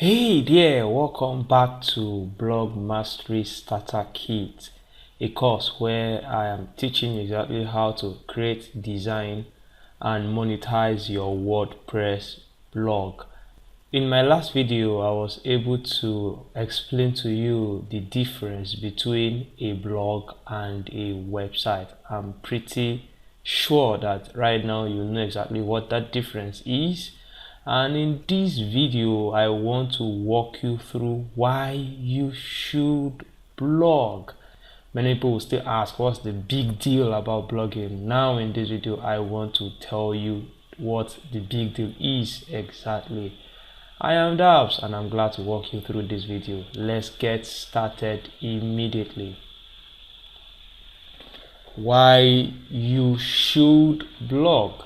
Hey there, welcome back to Blog Mastery Starter Kit, a course where I am teaching you exactly how to create, design, and monetize your WordPress blog. In my last video, I was able to explain to you the difference between a blog and a website. I'm pretty sure that right now you know exactly what that difference is. And in this video, I want to walk you through why you should blog. Many people will still ask, what's the big deal about blogging? Now in this video, I want to tell you what the big deal is exactly. I am Dabs and I'm glad to walk you through this video. Let's get started immediately. Why you should blog.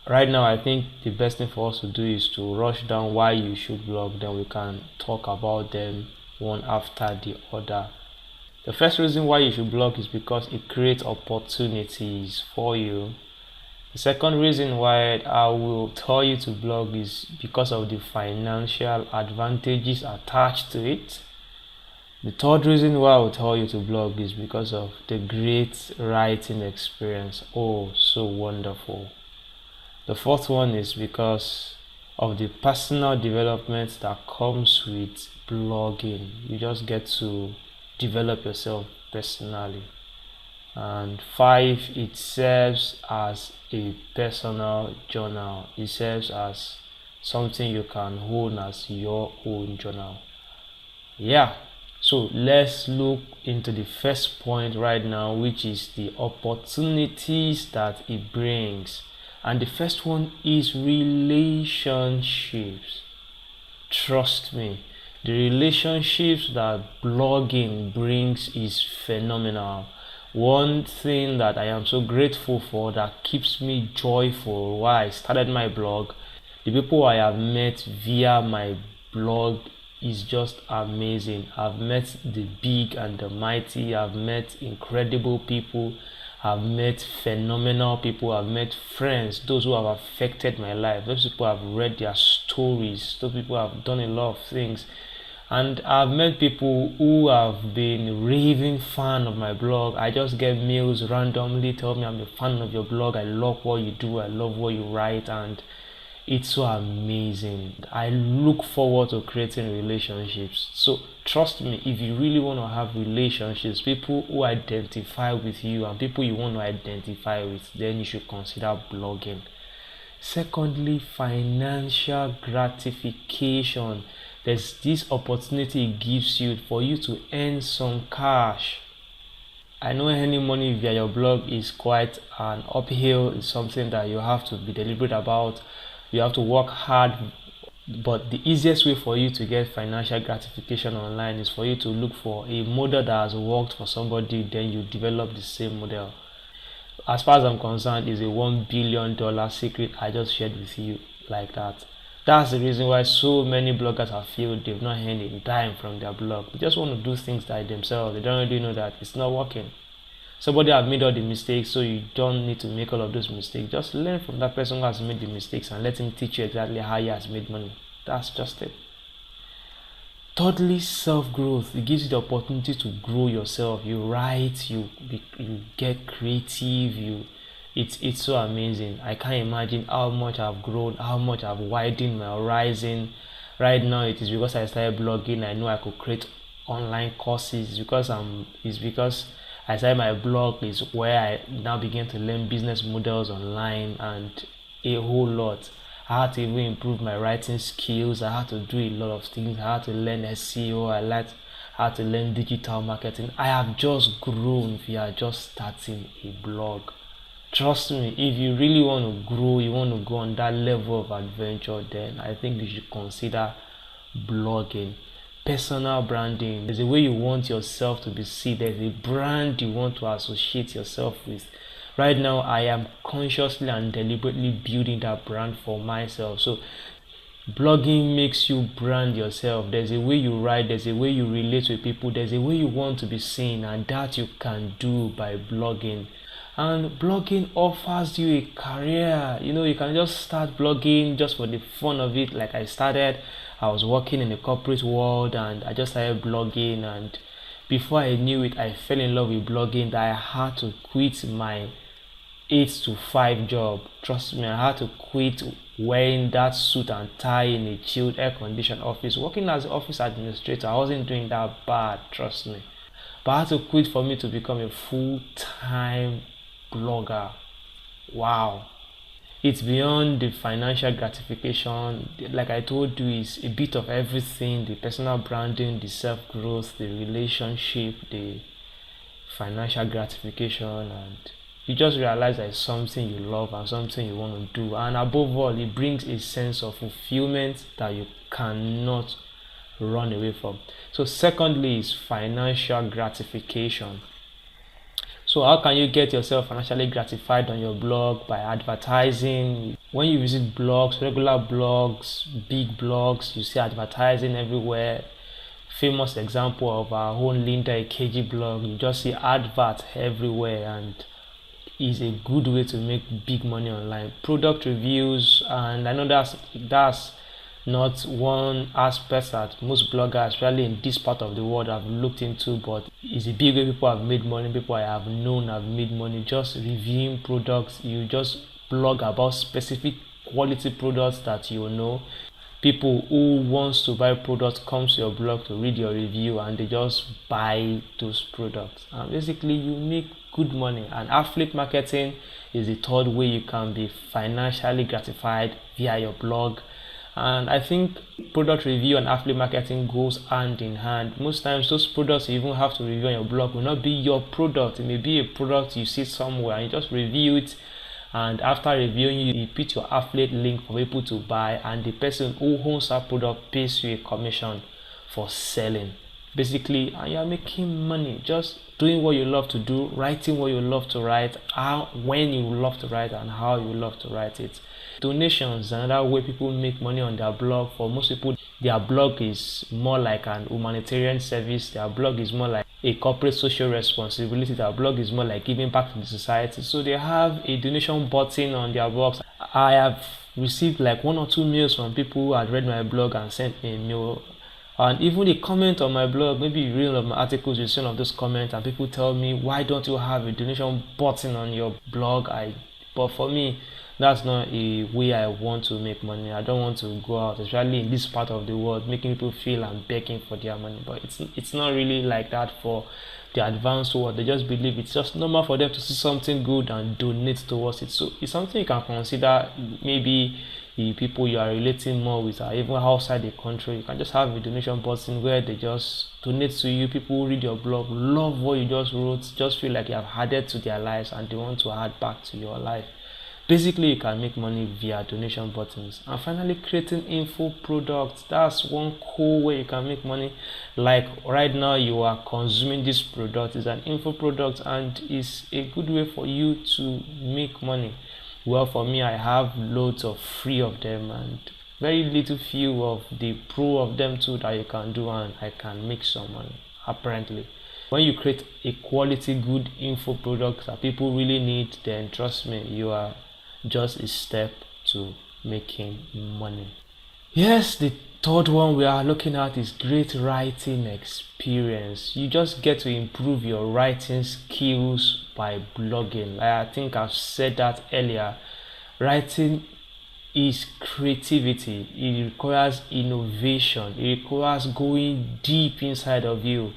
Right now, I think the best thing for us to do is to rush down why you should blog, then we can talk about them one after the other. The first reason why you should blog is because it creates opportunities for you. The second reason why I will tell you to blog is because of the financial advantages attached to it. The third reason why I will tell you to blog is because of the great writing experience. Oh, so wonderful. The fourth one is because of the personal development that comes with blogging. You just get to develop yourself personally. And five, it serves as a personal journal. It serves as something you can own as your own journal. Yeah, so let's look into the first point right now, which is the opportunities that it brings. And the first one is relationships. Trust me, the relationships that blogging brings is phenomenal. One thing that I am so grateful for that keeps me joyful while I started my blog, the people I have met via my blog is just amazing. I've met the big and the mighty. I've met incredible people. I've met phenomenal people. I've met friends, those who have affected my life. Those people have read their stories. Those people have done a lot of things. And I've met people who have been raving fan of my blog. I just get mails randomly tell me I'm a fan of your blog. I love what you do. I love what you write, and it's so amazing. I look forward to creating relationships. So trust me, if you really want to have relationships, people who identify with you and people you want to identify with, then you should consider blogging. Secondly, financial gratification. There's this opportunity it gives you for you to earn some cash. I know earning money via your blog is quite an uphill. It's something that you have to be deliberate about. You have to work hard, but the easiest way for you to get financial gratification online is for you to look for a model that has worked for somebody, then you develop the same model. As far as I'm concerned, is a $1 billion secret I just shared with you like that. That's the reason why so many bloggers have failed. They've not earned a dime from their blog. They just want to do things by themselves. They don't really know that it's not working. Somebody have made all the mistakes, so you don't need to make all of those mistakes. Just learn from that person who has made the mistakes and let him teach you exactly how he has made money. That's just it. Thirdly, self-growth. It gives you the opportunity to grow yourself. You write, you get creative, it's so amazing. I can't imagine how much I've grown, how much I've widened my horizon. Right now it is because I started blogging. I know I could create online courses. It's because I started my blog is where I now begin to learn business models online and a whole lot. I had to even improve my writing skills. I had to do a lot of things. I had to learn SEO. I had to learn digital marketing. I have just grown via just starting a blog. Trust me, if you really want to grow, you want to go on that level of adventure, then I think you should consider blogging. Personal branding. There's a way you want yourself to be seen. There's a brand you want to associate yourself with. Right now, I am consciously and deliberately building that brand for myself. So blogging makes you brand yourself. There's a way you write, there's a way you relate with people, there's a way you want to be seen, and that you can do by blogging. And blogging offers you a career. You can just start blogging just for the fun of it, like I started. I was working in the corporate world and I just started blogging, and before I knew it, I fell in love with blogging that I had to quit my 8 to 5 job. Trust me, I had to quit wearing that suit and tie in a chilled air conditioned office. Working as an office administrator, I wasn't doing that bad, trust me. But I had to quit for me to become a full-time blogger. Wow. It's beyond the financial gratification. Like I told you, it's a bit of everything: the personal branding, the self-growth, the relationship, the financial gratification, and you just realize that it's something you love and something you want to do. And above all, it brings a sense of fulfillment that you cannot run away from. So secondly is financial gratification. So how can you get yourself financially gratified on your blog? By advertising. When you visit blogs, regular blogs, big blogs, you see advertising everywhere. Famous example of our own Linda Ikeji blog, you just see adverts everywhere, and is a good way to make big money online. Product reviews, and I know that's not one aspect that most bloggers, especially in this part of the world, have looked into, but it's a big way people have made money. People I have known have made money just reviewing products. You just blog about specific quality products that you know. People who wants to buy products comes to your blog to read your review, and they just buy those products, and basically you make good money. And affiliate marketing is the third way you can be financially gratified via your blog. And I think product review and affiliate marketing goes hand in hand. Most times those products you even have to review on your blog will not be your product. It may be a product you see somewhere and you just review it, and after reviewing you put your affiliate link for people to buy, and the person who owns that product pays you a commission for selling. Basically, and you are making money just doing what you love to do, writing what you love to write, when you love to write, and how you love to write it. Donations, another way people make money on their blog. For most people, their blog is more like an humanitarian service. Their blog is more like a corporate social responsibility. Their blog is more like giving back to the society. So they have a donation button on their blogs. I have received like 1 or 2 mails from people who had read my blog and sent me a mail. And even a comment on my blog, maybe you read one of my articles, you see one of those comments, and people tell me, why don't you have a donation button on your blog? But for me, that's not a way I want to make money. I don't want to go out, especially in this part of the world, making people feel I'm begging for their money. But it's not really like that for the advanced world. They just believe it's just normal for them to see something good and donate towards it. So it's something you can consider. Maybe the people you are relating more with are even outside the country. You can just have a donation button where they just donate to you. People who read your blog love what you just wrote, just feel like you have added to their lives and they want to add back to your life. Basically, you can make money via donation buttons. And finally, creating info products. That's one cool way you can make money. Like right now, you are consuming this product. It's an info product and it's a good way for you to make money. Well, for me, I have loads of free of them and very little few of the pro of them too that you can do, and I can make some money, apparently. When you create a quality good info product that people really need, then trust me, you are just a step to making money. Yes, the third one we are looking at is great writing experience. You just get to improve your writing skills by blogging. I think I've said that earlier. Writing is creativity. It requires innovation. It requires going deep inside of you.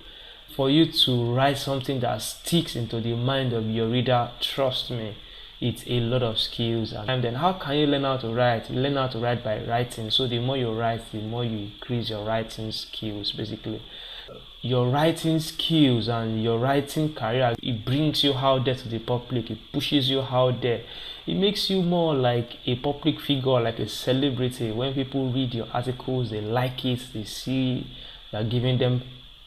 For you to write something that sticks into the mind of your reader, trust me, it's a lot of skills. And then how can you learn how to write? You learn how to write by writing. So the more you write, the more you increase your writing skills. Basically, your writing skills and your writing career, it brings you out there to the public. It pushes you out there. It makes you more like a public figure, like a celebrity. When people read your articles, they like it, they see you're giving them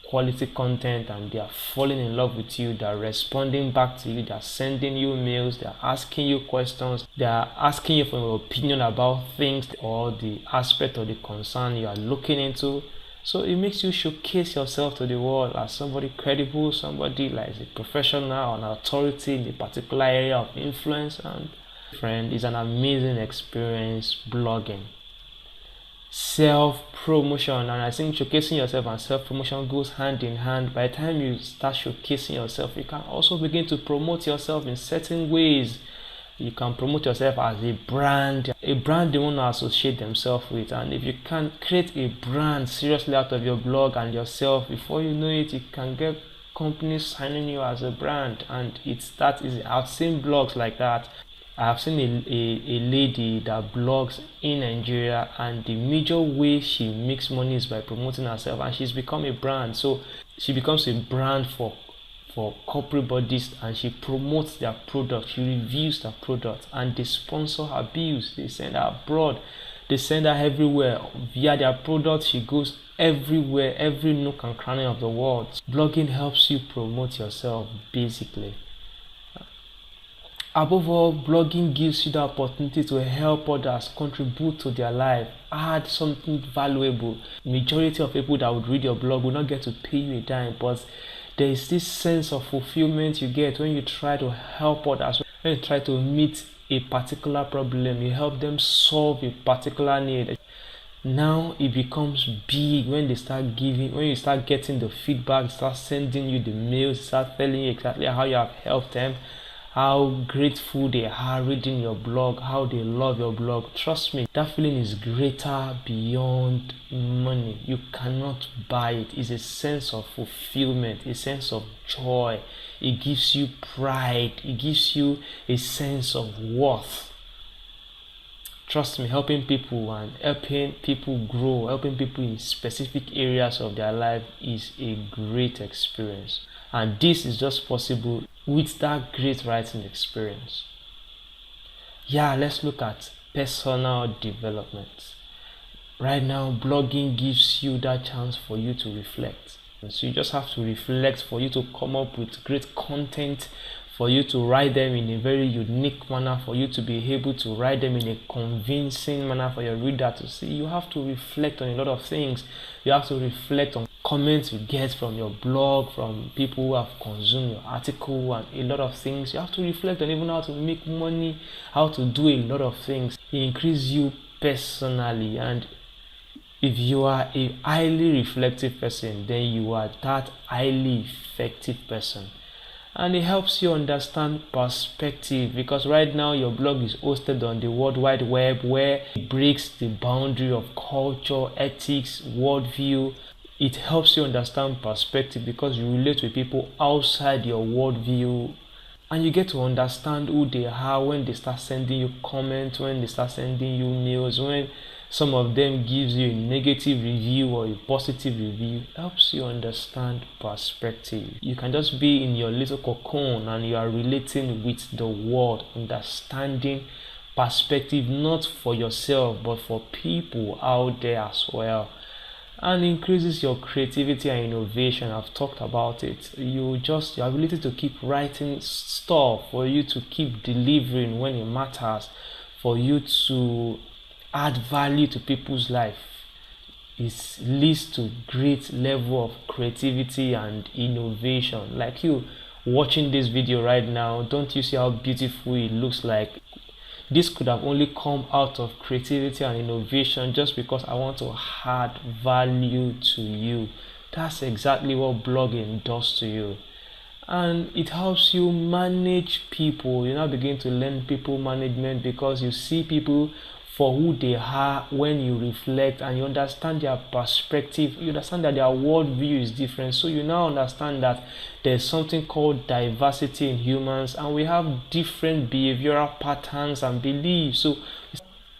quality content and they are falling in love with you. They are responding back to you. They are sending you mails. They are asking you questions. They are asking you for your opinion about things or the aspect or the concern you are looking into. So it makes you showcase yourself to the world as somebody credible, somebody like a professional, an authority in a particular area of influence. And friend, it's an amazing experience blogging. self-promotion. And I think showcasing yourself and self-promotion goes hand in hand. By the time you start showcasing yourself, you can also begin to promote yourself in certain ways. You can promote yourself as a brand they want to associate themselves with. And if you can create a brand seriously out of your blog and yourself, before you know it, you can get companies signing you as a brand. And it's that easy. I've seen blogs like that. I've seen a lady that blogs in Nigeria, and the major way she makes money is by promoting herself, and she's become a brand. So she becomes a brand for corporate bodies, and she promotes their product, she reviews their product, and they sponsor her bills, they send her abroad, they send her everywhere via their product. She goes everywhere, every nook and cranny of the world. Blogging helps you promote yourself basically. Above all, blogging gives you the opportunity to help others, contribute to their life, add something valuable. Majority of people that would read your blog will not get to pay you a dime, but there is this sense of fulfillment you get when you try to help others, when you try to meet a particular problem, you help them solve a particular need. Now it becomes big when they start giving, when you start getting the feedback, start sending you the mails, start telling you exactly how you have helped them, how grateful they are reading your blog, how they love your blog. Trust me, that feeling is greater beyond money. You cannot buy it. It's a sense of fulfillment, a sense of joy. It gives you pride. It gives you a sense of worth. Trust me, helping people and helping people grow, helping people in specific areas of their life is a great experience. And this is just possible with that great writing experience. Yeah, let's look at personal development. Right now, blogging gives you that chance for you to reflect. So you just have to reflect for you to come up with great content, for you to write them in a very unique manner, for you to be able to write them in a convincing manner for your reader to see. You have to reflect on a lot of things. You have to reflect on comments you get from your blog, from people who have consumed your article, and a lot of things. You have to reflect on even how to make money, how to do a lot of things. It increases you personally, and if you are a highly reflective person, then you are that highly effective person. And it helps you understand perspective, because right now your blog is hosted on the World Wide Web, where it breaks the boundary of culture, ethics, worldview. It helps you understand perspective because you relate with people outside your worldview, and you get to understand who they are when they start sending you comments, when they start sending you mails, when some of them gives you a negative review or a positive review. It helps you understand perspective. You can just be in your little cocoon and you are relating with the world, understanding perspective, not for yourself but for people out there as well. And increases your creativity and innovation. I've talked about it. Your ability to keep writing stuff, for you to keep delivering when it matters, for you to add value to people's life. It leads to great level of creativity and innovation. Like you watching this video right now, don't you see how beautiful it looks like? This could have only come out of creativity and innovation just because I want to add value to you. That's exactly what blogging does to you. And it helps you manage people. You now begin to learn people management because you see people for who they are when you reflect and you understand their perspective. You understand that their worldview is different. So you now understand that there's something called diversity in humans, and we have different behavioral patterns and beliefs. So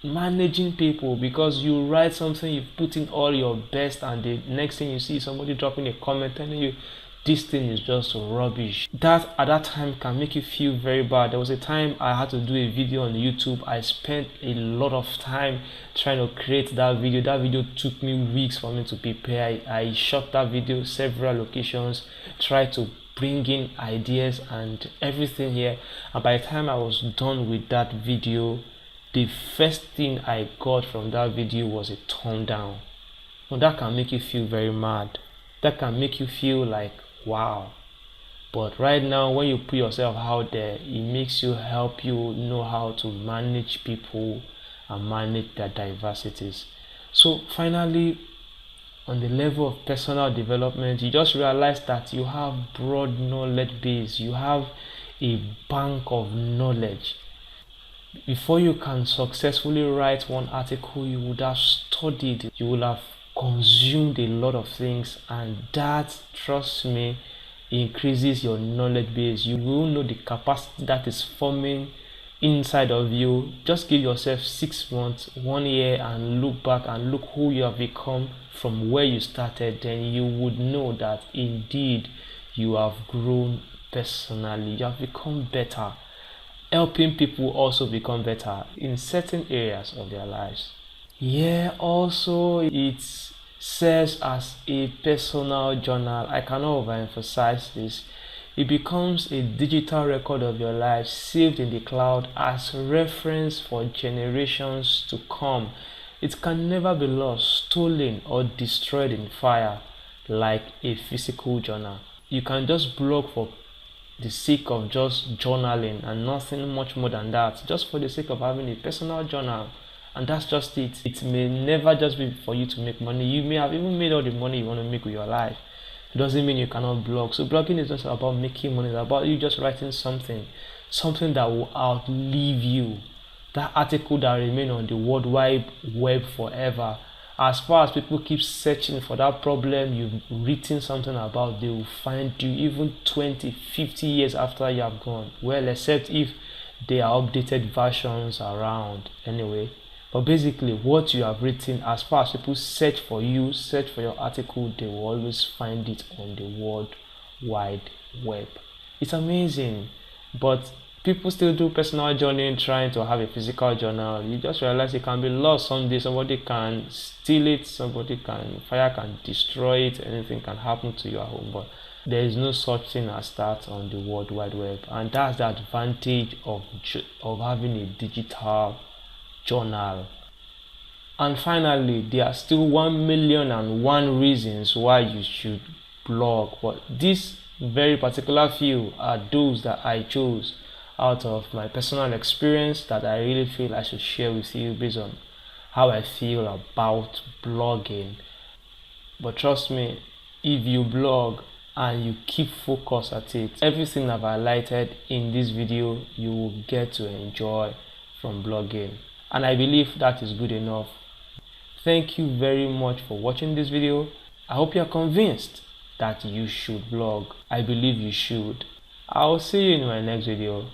managing people, because you write something, you put in all your best, and the next thing you see somebody dropping a comment telling you this thing is just rubbish. That at that time can make you feel very bad. There was a time I had to do a video on YouTube. I spent a lot of time trying to create that video. That video took me weeks for me to prepare. I shot that video several locations, tried to bring in ideas and everything here, and by the time I was done with that video, the first thing I got from that video was a thumb down. Now that can make you feel very mad. That can make you feel like, wow. But right now, when you put yourself out there, it makes you help you know how to manage people and manage their diversities. So finally, on the level of personal development, you just realize that you have broad knowledge base, you have a bank of knowledge. Before you can successfully write one article, you would have studied, you will have consumed a lot of things, and that, trust me, increases your knowledge base. You will know the capacity that is forming inside of you. Just give yourself 6 months, 1 year, and look back and look who you have become from where you started. Then you would know that indeed you have grown personally, you have become better, helping people also become better in certain areas of their lives. Yeah, also it serves as a personal journal. I cannot overemphasize this. It becomes a digital record of your life saved in the cloud as reference for generations to come. It can never be lost, stolen, or destroyed in fire like a physical journal. You can just blog for the sake of just journaling and nothing much more than that, just for the sake of having a personal journal, and that's just it. It may never just be for you to make money. You may have even made all the money you want to make with your life. It doesn't mean you cannot blog. So blogging is just about making money. It's about you just writing something that will outlive you, that article that remain on the World Wide Web forever. As far as people keep searching for that problem you've written something about, they will find you even 20, 50 years after you have gone. Well, except if there are updated versions around anyway. But basically, what you have written, as far as people search for you, search for your article, they will always find it on the World Wide Web. It's amazing. But people still do personal journaling trying to have a physical journal. You just realize it can be lost someday. Somebody can steal it, fire can destroy it, anything can happen to you at home. But there is no such thing as that on the World Wide Web. And that's the advantage of having a digital journal. And finally, there are still 1,000,001 reasons why you should blog. But this very particular few are those that I chose out of my personal experience that I really feel I should share with you based on how I feel about blogging. But trust me, if you blog and you keep focus at it, everything I've highlighted in this video you will get to enjoy from blogging, and I believe that is good enough. Thank you very much for watching this video. I hope you are convinced that you should blog. I believe you should. I'll see you in my next video.